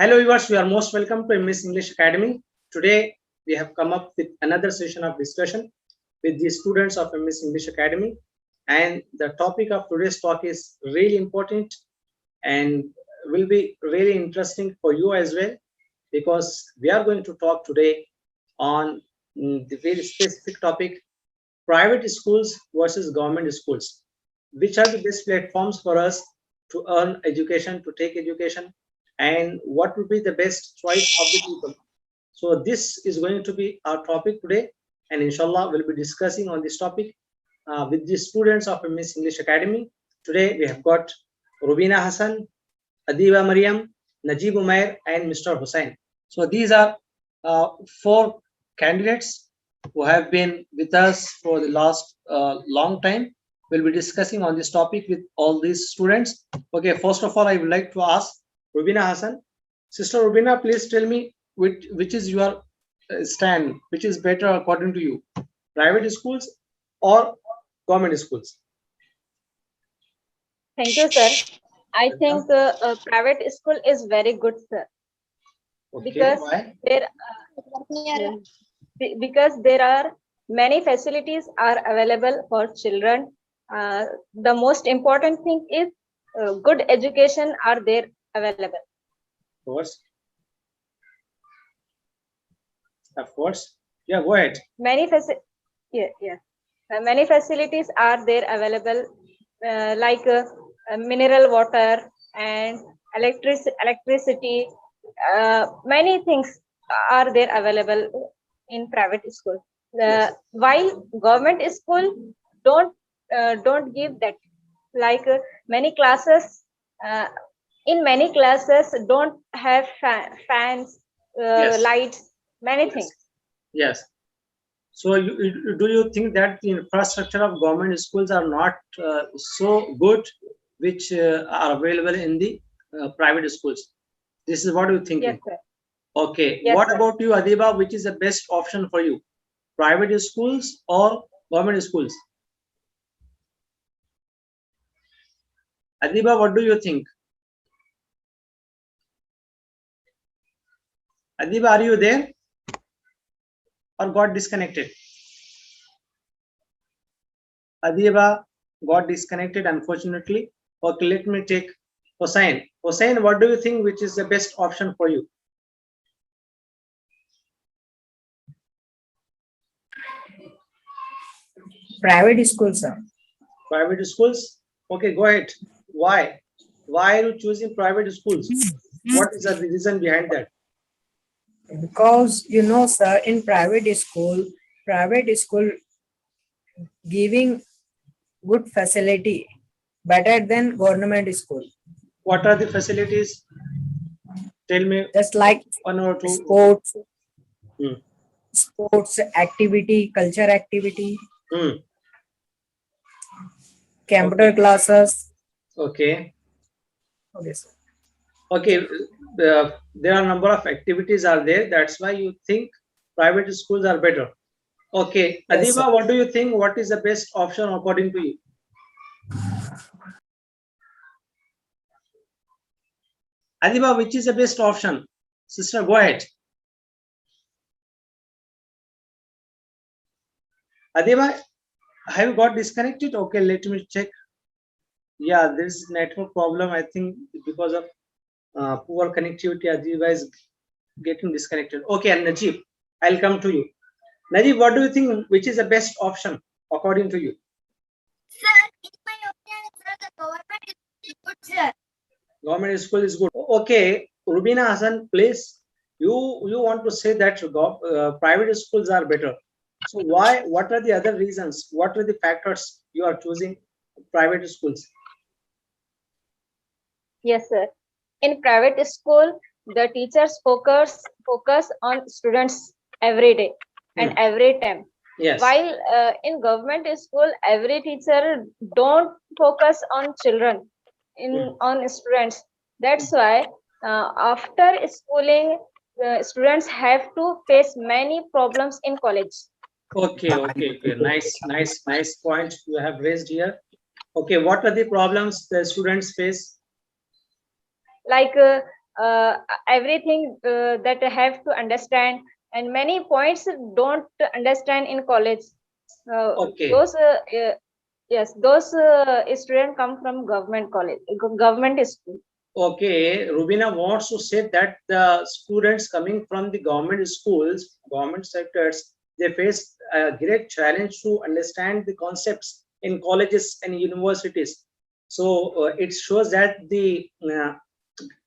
Hello viewers, you are most welcome to MS English Academy. Today we have come up with another session of discussion with the students of MS English Academy, and the topic of today's talk is really important and will be really interesting for you as well, because we are going to talk today on the very specific topic: private schools versus government schools. Which are the best platforms for us to earn education, to take education, and what would be the best choice of the people? So this is going to be our topic today, and inshallah we'll be discussing on this topic with the students of MS English Academy. Today we have got Rubina Hassan, Adiba Mariam, Najib Umair, and Mr. Hussain. So these are four candidates who have been with us for the last long time. We'll be discussing on this topic with all these students. Okay, first of all, I would like to ask Rubina Hassan. Sister Rubina, please tell me which is your stand, which is better according to you, private schools or government schools? Thank you, sir. I think private school is very good, sir. Okay, Because why? because there are many facilities are available for children. The most important thing is good education are there available. Of course. Of course. Yeah, go ahead. Many many facilities are there available, like mineral water and electricity. Many things are there available in private school. Yes. While government school don't give that. Like many classes, in many classes don't have fans, Yes. lights, many Yes. things. Yes. So, do you think that the infrastructure of government schools are not so good, which are available in the private schools? This is what you thinking. Yes, sir. Okay. Yes, What sir. about you, Adiba? Which is the best option for you, private schools or government schools? Adiba, what do you think? Adiba, are you there? Or got disconnected? Adiba got disconnected, unfortunately. Okay, let me take Hossein. Hossein, what do you think which is the best option for you? Private school, sir. Private schools? Okay, go ahead. Why? Why are you choosing private schools? What is the reason behind that? Because sir, in private school giving good facility better than government school. What are the facilities? Tell me Just like one or two. sports, Hmm. sports activity, culture activity, Hmm. computer Okay. classes. Okay. Okay, sir. Okay. There are a number of activities are there. That's why you think private schools are better. Okay. Yes, Adiba, sir. what do you think? What is the best option according to you? Adiba, which is the best option? Sister, go ahead. Adiba, have you got disconnected? Okay, let me check. Yeah, there's network problem. I think because of poor connectivity, Adiba is getting disconnected. Okay, and Najib, I'll come to you. Najib, what do you think? Which is the best option according to you? Sir, in my opinion, sir, the government is good, sir. Government school is good. Okay, Rubina Hassan, please. You want to say that private schools are better. So why? What are the other reasons? What are the factors you are choosing private schools? Yes, sir. In private school, the teachers focus on students every day and every time. Yes. While in government school, every teacher don't focus on children, on students. That's why after schooling, students have to face many problems in college. Okay. Nice point you have raised here. Okay, what are the problems the students face? Like everything that I have to understand, and many points don't understand in college. Okay. Those yes, those students come from government college, government school. Okay, Rubina wants to say that the students coming from the government schools, government sectors, they face a great challenge to understand the concepts in colleges and universities. So it shows that the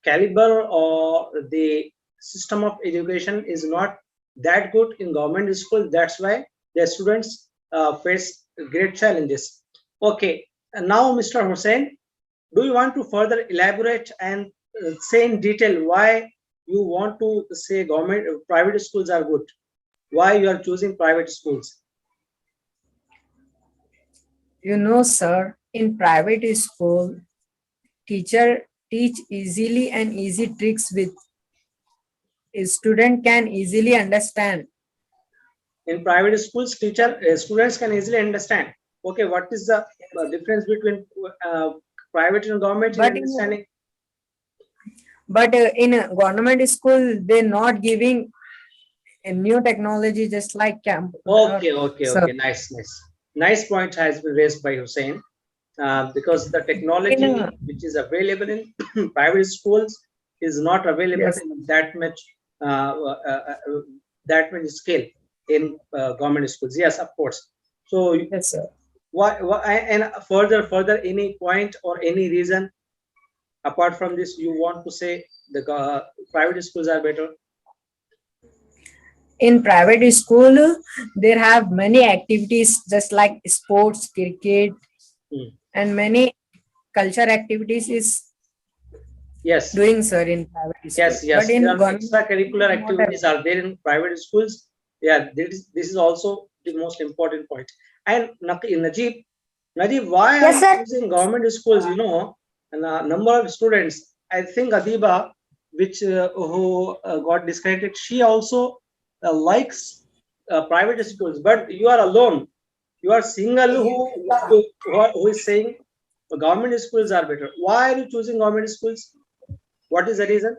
caliber or the system of education is not that good in government school. That's why the students face great challenges. Okay, and now Mr. Hussain, do you want to further elaborate and say in detail why you want to say government private schools are good, why you are choosing private schools? Sir, in private school, teacher teach easily and easy tricks with a student can easily understand. In private schools students can easily understand. Okay, what is the difference between private and government in But understanding? in a government school, they're not giving a new technology just like camp. Okay, nice point has been raised by Hussein. Because the technology In a- which is available in private schools is not available Yes. in that much scale in government schools. Yes, of course. So Yes, sir. why and further any point or any reason apart from this you want to say the private schools are better? In private school, there have many activities just like sports, cricket, Hmm. and many culture activities is Yes. doing, sir, in private school. Yes, But in there are government, extracurricular not activities are there in private schools. Yeah, this is also the most important point. And Najib, why Yes, are you sir. using government schools? And a number of students. I think Adiba, which who got disconnected, she also likes private schools. But you are alone. You are single. Who is saying government schools are better? Why are you choosing government schools? What is the reason?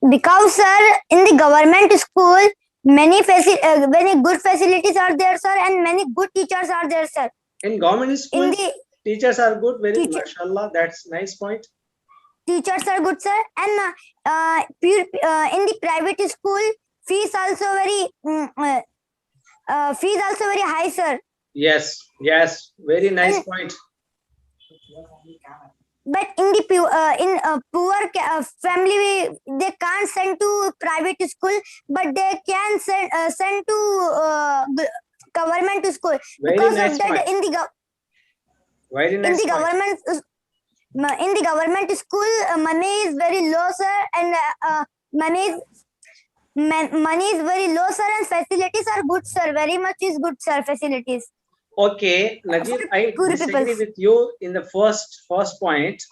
Because sir, in the government school, many good facilities are there, sir, and many good teachers are there, sir. In government In schools, the teachers are good. Very Teacher- mashallah. That's nice point. teachers are good, sir, and in the private school, fees also very high, sir. Yes, very nice point. But in the poor family, they can't send to private school, but they can send to government school. Very Because nice of that, point. Very in nice the point. government school, money is very low, sir, and money is very low, sir, and facilities are good, sir. Very much is good, sir. Facilities. Okay, Najib, I Poor disagree peoples. with you in the first point,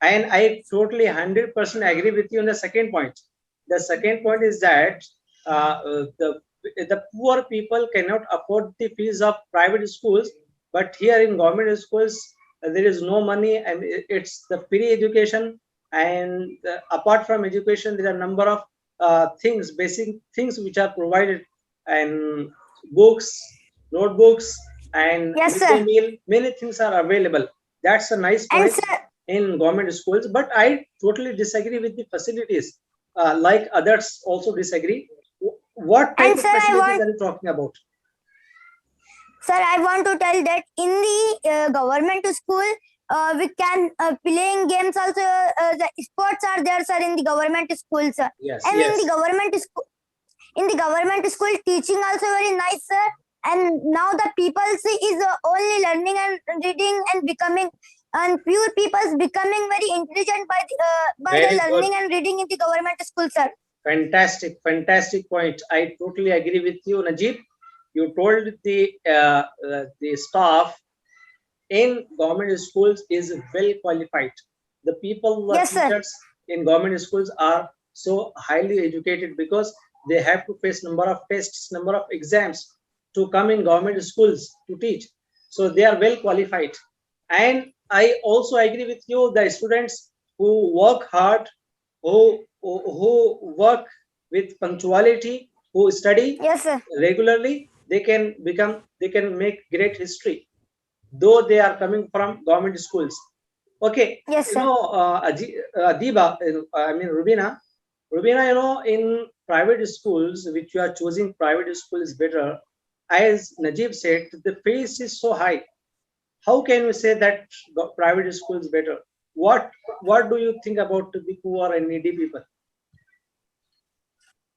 and I totally 100% agree with you in the second point. The second point is that the poor people cannot afford the fees of private schools, but here in government schools there is no money, and it's the free education. And apart from education, there are a number of things, basic things which are provided, and books, notebooks, and Yes, midday sir. meal. Many things are available. That's a nice And point sir, in government schools, but I totally disagree with the facilities. Like others also disagree. What type And of sir, I facilities want- are you talking about? sir, I want to tell that in the government school, we can playing games also. The sports are there, sir, in the government school, sir. Yes, And yes. in the government school, teaching also very nice, sir. And now the people see is only learning and reading and becoming, and pure people's becoming very intelligent by Very the good. learning and reading in the government school, sir. Fantastic point. I totally agree with you, Najib. You told the staff in government schools is well qualified. The people, the Yes, sir. teachers in government schools are so highly educated because they have to face number of tests, number of exams to come in government schools to teach. So they are well qualified. And I also agree with you, the students who work hard who work with punctuality, who study Yes, sir. regularly, they can make great history, though they are coming from government schools. Okay, Yes, sir. Adiba, I mean Rubina, in private schools, which you are choosing private school is better. As Najib said, the fees is so high. How can you say that private school is better? What do you think about the poor and needy people?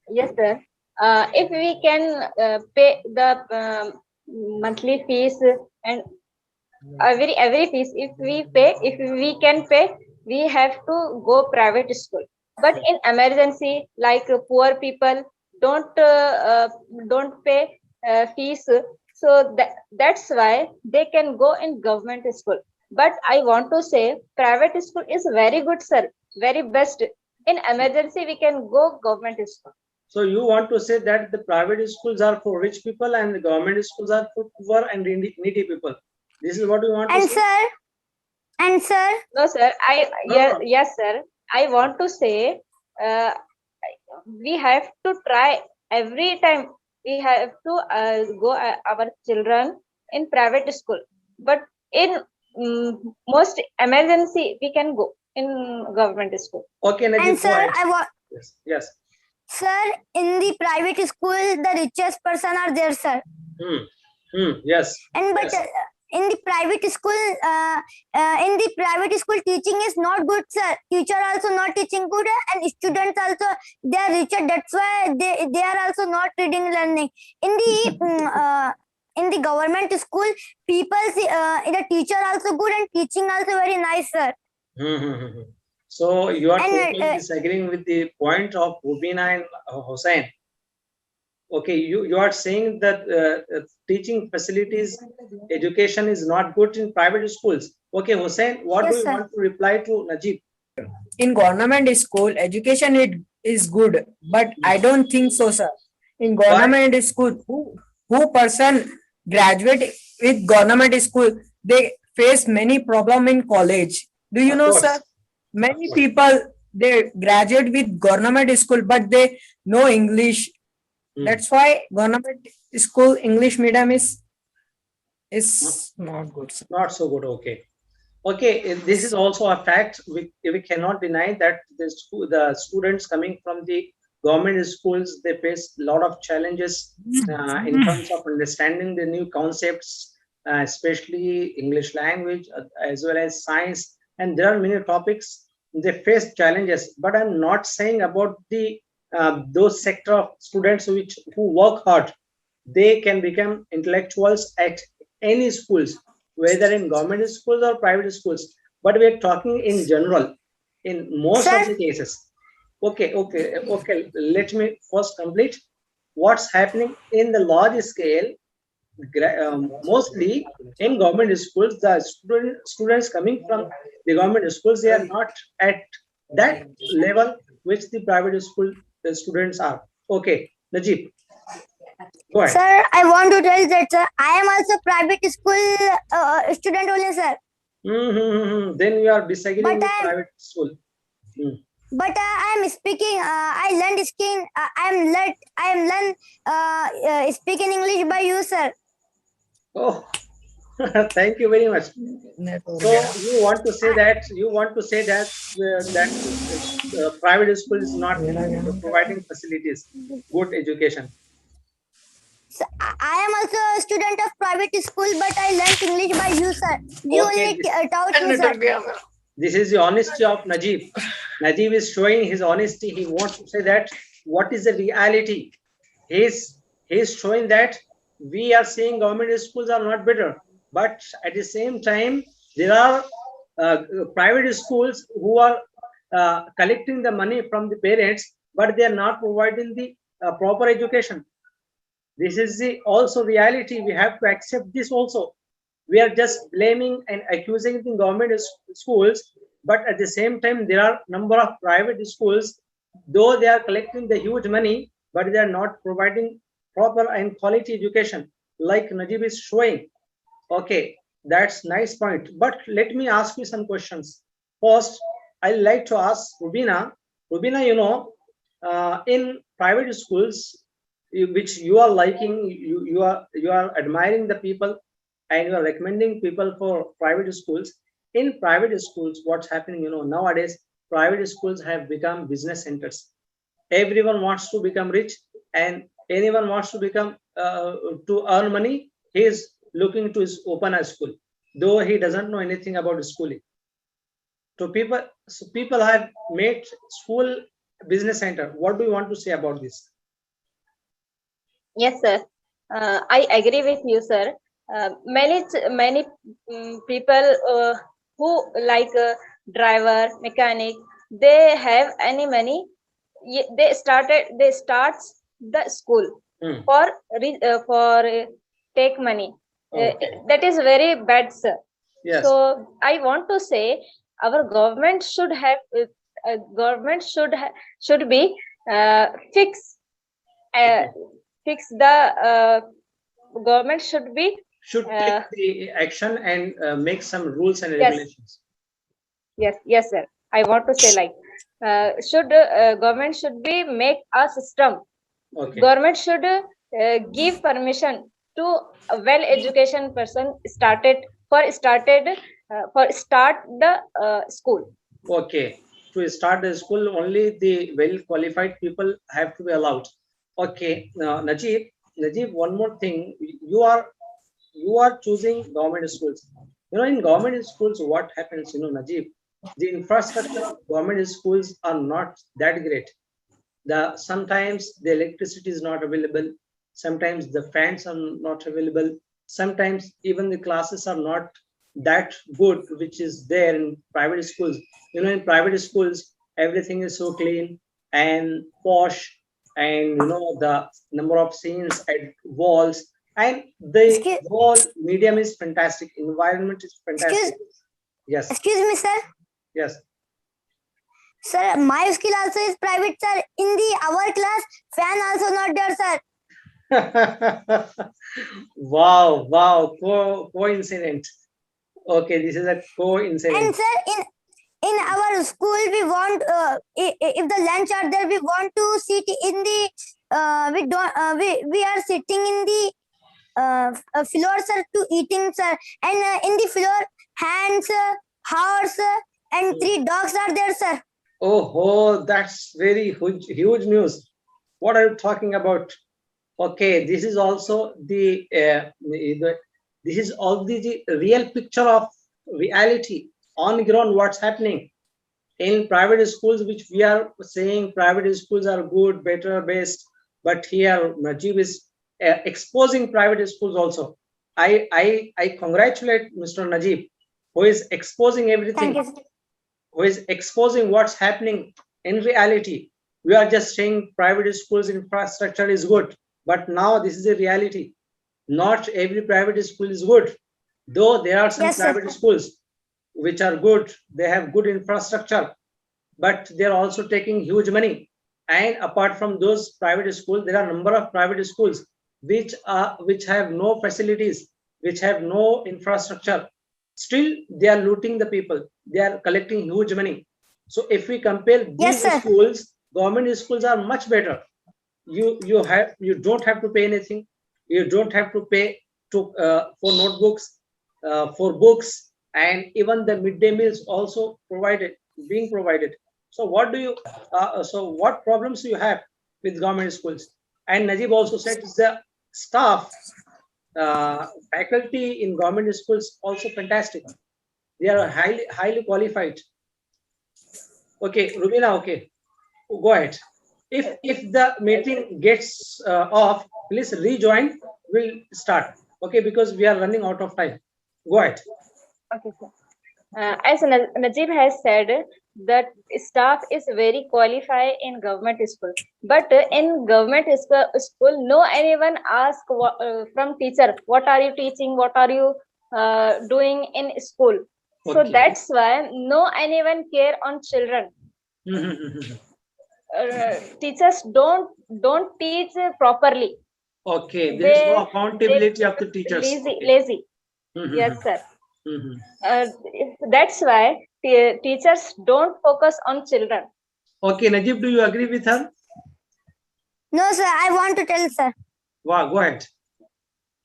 Yes, sir. If we can pay the monthly fees and every fees, if we can pay, we have to go private school. But in emergency, like poor people don't pay fees, so that's why they can go in government school. But I want to say private school is very good, sir, very best. In emergency, we can go government school. So you want to say that the private schools are for rich people and the government schools are for poor and needy people. This is what you want to And say? sir, and sir, No, sir. No. Yes, sir. I want to say, uh, we have to try every time. We have to go our children in private school, but in most emergency we can go in government school. Okay, and Najib, go sir, ahead. I want, Yes, yes. sir, in the private school, the richest person are there, sir. Yes. And but Yes. in the private school, teaching is not good, sir. Teacher also not teaching good, and students also they are richer. That's why they are also not reading learning. In the government school, the teacher also good and teaching also very nice, sir. So you are And, totally disagreeing with the point of Rubina and Hussain. Okay, you are saying that teaching facilities, education is not good in private schools. Okay, Hussain, what Yes, do you sir. want to reply to Najib? In government school, education is good, but I don't think so, sir. In government school, who person graduate with government school, they face many problem in college. Do you Of know, course. sir? Many course. people they graduate with government school, but they know English. That's why government school English medium is not good, sir. Not so good. Okay. Okay, this is also a fact. We cannot deny that the students coming from the government schools, they face a lot of challenges in terms of understanding the new concepts, especially English language as well as science. And there are many topics they face challenges. But I'm not saying about the those sector of students who work hard. They can become intellectuals at any schools, whether in government schools or private schools. But we are talking in general, in most of the cases. Okay. Let me first complete what's happening in the large scale. Mostly in government schools, the students coming from the government schools, they are not at that level which the private school students are. Okay, Najib, go ahead. Sir, I want to tell that, sir, I am also private school student only, sir. Then you are disagreeing But with I am- private school. But I am speaking. I learned speaking. I am learn speaking English by you, sir. Oh, thank you very much. So you want to say that private school is not providing facilities, good education. So, I am also a student of private school, but I learned English by you, sir. You Okay, only taught me, sir. This is the honesty of Najib. Najib is showing his honesty. He wants to say that what is the reality. He's showing that we are saying government schools are not better, but at the same time there are private schools who are collecting the money from the parents, but they are not providing the proper education. This is the also reality. We have to accept this also. We are just blaming and accusing the government schools, but at the same time there are number of private schools, though they are collecting the huge money, but they are not providing proper and quality education like Najib is showing. Okay, that's nice point, but let me ask you some questions. First, I like to ask Rubina, Rubina, in private schools, which you are liking, you are admiring the people, and you are recommending people for private schools. In private schools, what's happening? Nowadays, private schools have become business centers. Everyone wants to become rich, and anyone wants to become to earn money. He is looking to open a school, though he doesn't know anything about schooling. So people have made school business center. What do you want to say about this? Yes, sir. I agree with you, sir. Many people who like driver, mechanic, they have any money. They starts the school Hmm. for take money. Okay. That is very bad, sir. Yes. So I want to say our government should have should be fix fix the government should be Should take the action and make some rules and Yes. regulations. yes sir. I want to say like should government should be make a system. Okay. Government should give permission to a well education person start the school. Okay. To start the school, only the well qualified people have to be allowed. Okay. Now, Najib, one more thing. You are choosing government schools. In government schools, what happens? Najib, the infrastructure of government schools are not that great. Sometimes the electricity is not available. Sometimes the fans are not available. Sometimes even the classes are not that good, which is there in private schools. In private schools, everything is so clean and posh, and the number of scenes at walls, and the Excuse- whole medium is fantastic. Environment is fantastic. Yes, Excuse me, sir. yes. Sir, my school also is private, sir. In the our class, fan also not there, sir. Wow, coincidence. Okay, this is a And coincidence. sir, in our school, we want if the lunch are there, we want to sit in the we don't we are sitting in the floor, sir, to eating, sir. And in the floor, hands, horse, and 3 dogs are there, sir. Oh, that's very huge news. What are you talking about? Okay, this is also this is all the real picture of reality on ground. What's happening in private schools, which we are saying private schools are good, better, best, but here Najib is exposing private schools also. I congratulate Mr. Najib, who is exposing everything, Thank you, sir. who is exposing what's happening in reality. We are just saying private schools infrastructure is good, but now this is a reality. Not every private school is good, though there are some Yes, sir. private schools which are good. They have good infrastructure, but they're also taking huge money. And apart from those private schools, there are a number of private schools which have no facilities, which have no infrastructure. Still, they are looting the people. They are collecting huge money. So if we compare these Yes, sir. schools, government schools are much better. You don't have to pay anything. You don't have to pay for notebooks, for books, and even the midday meals also being provided. So what what problems do you have with government schools? And Najib also said the staff, faculty in government schools also fantastic. They are highly qualified. Okay, Rubina, okay, go ahead. If the meeting gets off, please rejoin. We'll start. Okay, because we are running out of time. Go ahead. Okay, sir. As Najib has said, that staff is very qualified in government school. But in government school, no anyone ask from teacher, what are you teaching? What are you doing in school? So Okay. that's why no anyone care on children. Teachers don't teach properly. Okay, there is no They- accountability of the teachers. Lazy, Okay. lazy. Yes, sir. That's why teachers don't focus on children. Okay, Najib, do you agree with her? No, sir. I want to tell, sir. Wow, go ahead.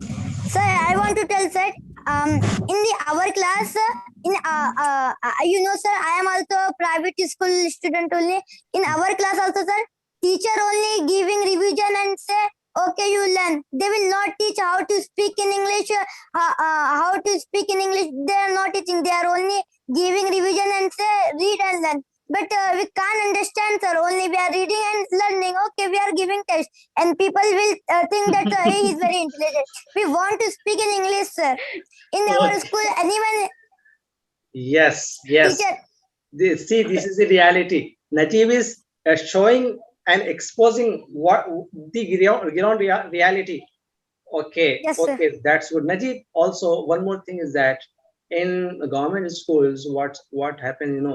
Sir, I want to tell, sir. In the our class, you know, sir, I am also a private school student only. In our class also, sir, teacher only giving revision and say, okay, you learn. They will not teach how to speak in English. How to speak in English. They are not teaching. They are only giving revision and say, read and learn. But we can't understand, sir. Only we are reading and learning. Okay, we are giving test, and people will think that he is very intelligent. We want to speak in English, sir. In our Okay. school, anyone Yes, yes. teacher. See, this is the reality. Najib is showing and exposing what the ground reality. Okay, Yes, sir. okay, that's good. Najib, also one more thing is that in government schools, what happened,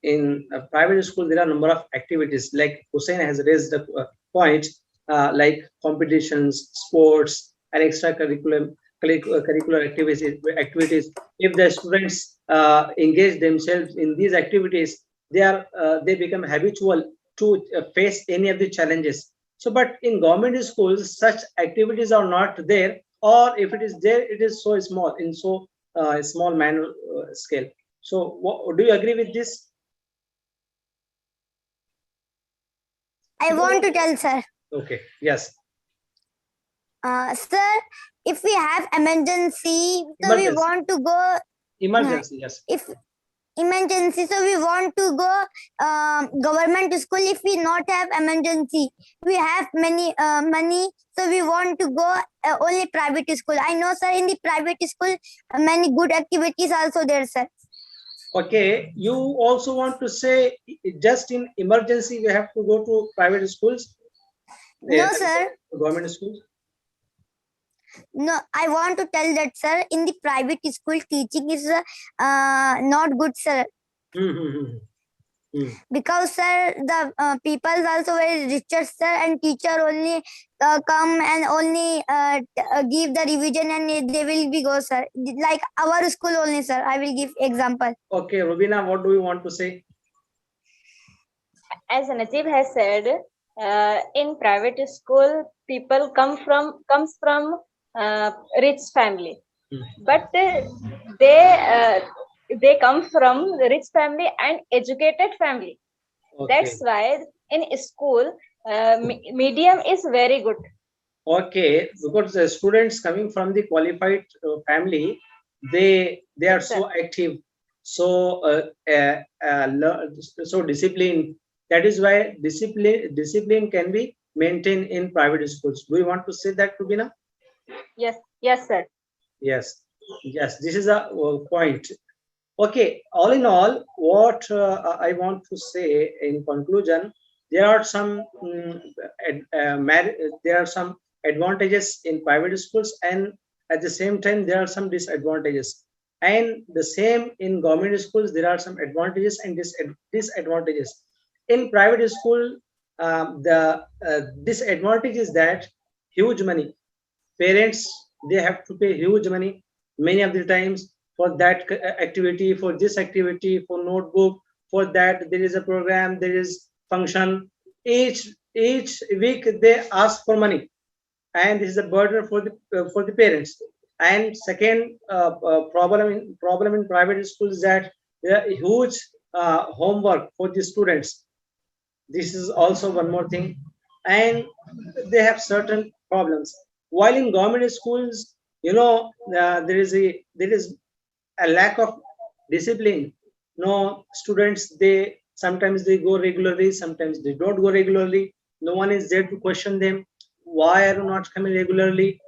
in a private school there are a number of activities. Like Hussein has raised the point, like competitions, sports, and curricular activities. If the students engage themselves in these activities, they become habitual to face any of the challenges. So, but in government schools, such activities are not there, or if it is there, it is so small, in so small manner scale. So, do you agree with this? I want to tell, sir. Okay. Yes. Sir, if we have emergency, so we Emergency. want to go. Emergency. Yes. If emergency, so we want to go government school. If we not have emergency, we have many money, so we want to go only private school. I know, sir, in the private school many good activities also there, sir. Okay. You also want to say just in emergency we have to go to private schools? No, sir. Government schools? No, I want to tell that, sir, in the private school teaching is not good, sir. Because, sir, the people also very richer, sir, and teacher only come and only give the revision and they will be go, sir. Like our school only, sir. I will give example. Okay, Rubina, what do you want to say? As Najib has said, in private school, people comes from rich family, but they come from rich family and educated family. Okay. That's why in school, medium is very good. Okay, because the students coming from the qualified family, they are so active, so so disciplined. That is why discipline can be maintained in private schools. Do you want to say that, Rubina? Yes, yes, sir. Yes, yes. This is a point. Okay. All in all, what I want to say in conclusion, there are some there are some advantages in private schools, and at the same time there are some disadvantages. And the same in government schools, there are some advantages and disadvantages. In private school, the disadvantage is that huge money. Parents, they have to pay huge money many of the times for that activity, for this activity, for notebook, for that there is a program, there is function. Each week they ask for money, and this is a burden for the parents. And second problem in private schools is that there are huge homework for the students. This is also one more thing, and they have certain problems. While in government schools, there is a lack of discipline. No, students, they sometimes they go regularly, sometimes they don't go regularly. No one is there to question them. Why are you not coming regularly?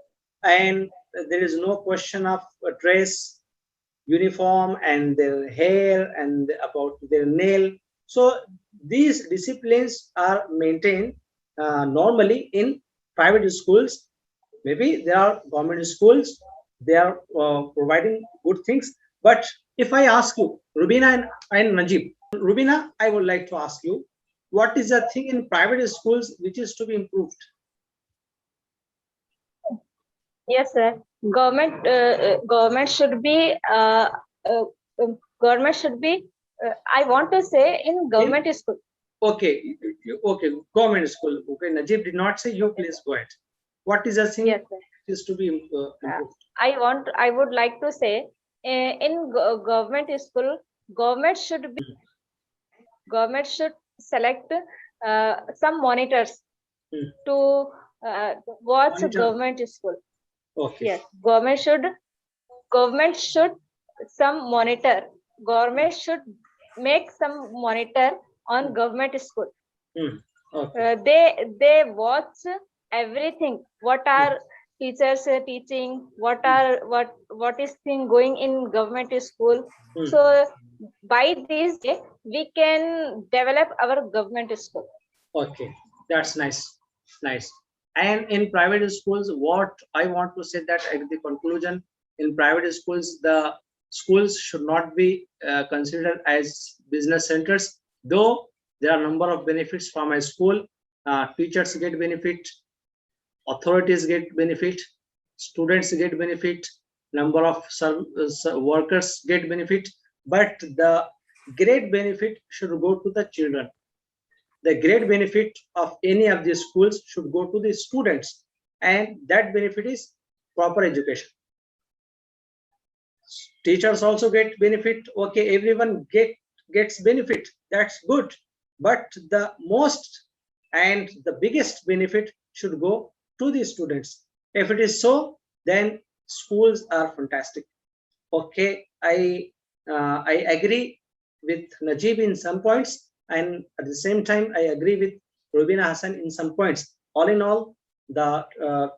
And there is no question of dress, uniform, and their hair, and about their nail. So these disciplines are maintained normally in private schools. Maybe there are government schools, they are providing good things. But if I ask you, Rubina and Najib, Rubina, I would like to ask you, what is the thing in private schools which is to be improved? Yes, sir. Government should be government should be. I want to say in government school. Okay, okay, government school. Okay, Najib did not say you. Please go ahead. What is the thing Yes, sir. is to be improved? I would like to say, in government school, government should select some monitors Hmm. to watch Monitor. government school. Okay. Yes, government should some monitor. Government should make some monitor on government school. Hmm. Okay. They watch everything. What are teachers teaching? What is thing going in government school? Hmm. So by this way, we can develop our government school. Okay, that's nice. Nice. And in private schools, what I want to say that at the conclusion, in private schools, the schools should not be considered as business centers, though there are a number of benefits from a school. Teachers get benefit, authorities get benefit, students get benefit, number of workers get benefit, but the great benefit should go to the children. The great benefit of any of these schools should go to the students, and that benefit is proper education. Teachers also get benefit. Okay, everyone gets benefit. That's good, but the most and the biggest benefit should go to the students. If it is so, then schools are fantastic. Okay, I agree with Najib in some points, and at the same time I agree with Rubina Hassan in some points. All in all, the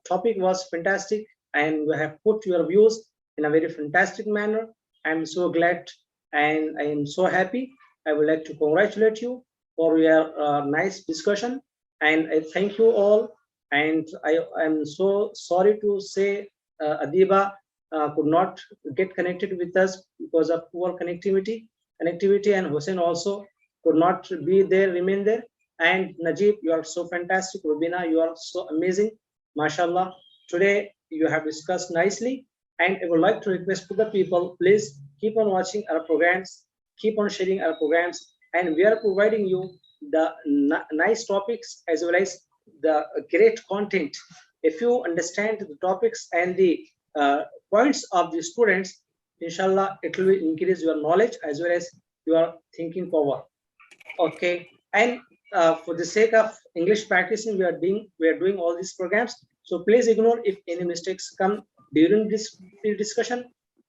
topic was fantastic, and you have put your views in a very fantastic manner. I am so glad and I am so happy. I would like to congratulate you for your nice discussion, and I thank you all. And I am so sorry to say Adiba could not get connected with us because of poor connectivity. And Hussein also could not be there, remain there. And Najib, you are so fantastic. Rubina, you are so amazing. MashaAllah. Today you have discussed nicely. And I would like to request to the people, please keep on watching our programs, keep on sharing our programs, and we are providing you the nice topics as well as the great content. If you understand the topics and the points of the students, inshallah, it will increase your knowledge as well as your thinking power. Okay, and for the sake of English practicing, we are doing all these programs. So please ignore if any mistakes come during this discussion.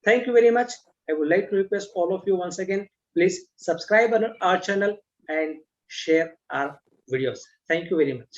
Thank you very much. I would like to request all of you once again, please subscribe on our channel and share our videos. Thank you very much.